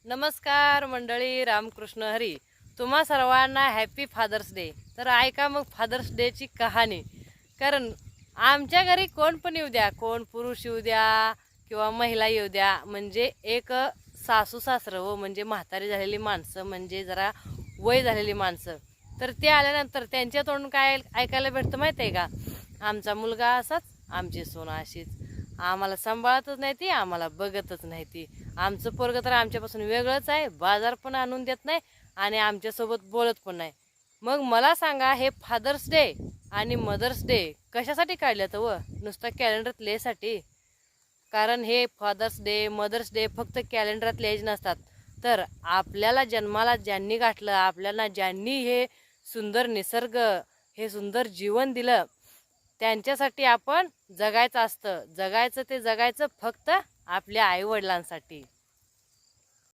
नमस्कार मंडळी, रामकृष्ण हरी. तुम्हा सर्वांना हॅपी फादर्स डे. तर ऐका मग फादर्स डेची कहाणी. कारण आमच्या घरी कोण पण येऊ द्या, कोण पुरुष येऊ द्या किंवा महिला येऊ द्या, म्हणजे एक सासू सासरं व म्हणजे म्हातारी झालेली माणसं, म्हणजे जरा वय झालेली माणसं, तर ते आल्यानंतर त्यांच्या तोंडून काय ऐकायला भेटतं माहिती आहे का? आमचा मुलगा असाच, आमची सून अशीच, आम्हाला सांभाळतच नाही ती, आम्हाला बघतच नाही ती, आमचं पोरगं तर आमच्यापासून वेगळंच आहे, बाजार पण आणून देत नाही आणि आमच्यासोबत बोलत पण नाही. मग मला सांगा, हे फादर्स डे आणि मदर्स डे कशासाठी काढलं तर व नुसतं कॅलेंडरात लिहायसाठी? कारण हे फादर्स डे मदर्स डे फक्त कॅलेंडरात लिहायचे नसतात, तर आपल्याला जन्माला ज्यांनी गाठलं, आपल्याला ज्यांनी हे सुंदर निसर्ग, हे सुंदर जीवन दिलं, त्यांच्यासाठी आपण जगायचं असतं. जगायचं ते जगायचं फक्त आपल्या आईवडिलांसाठी.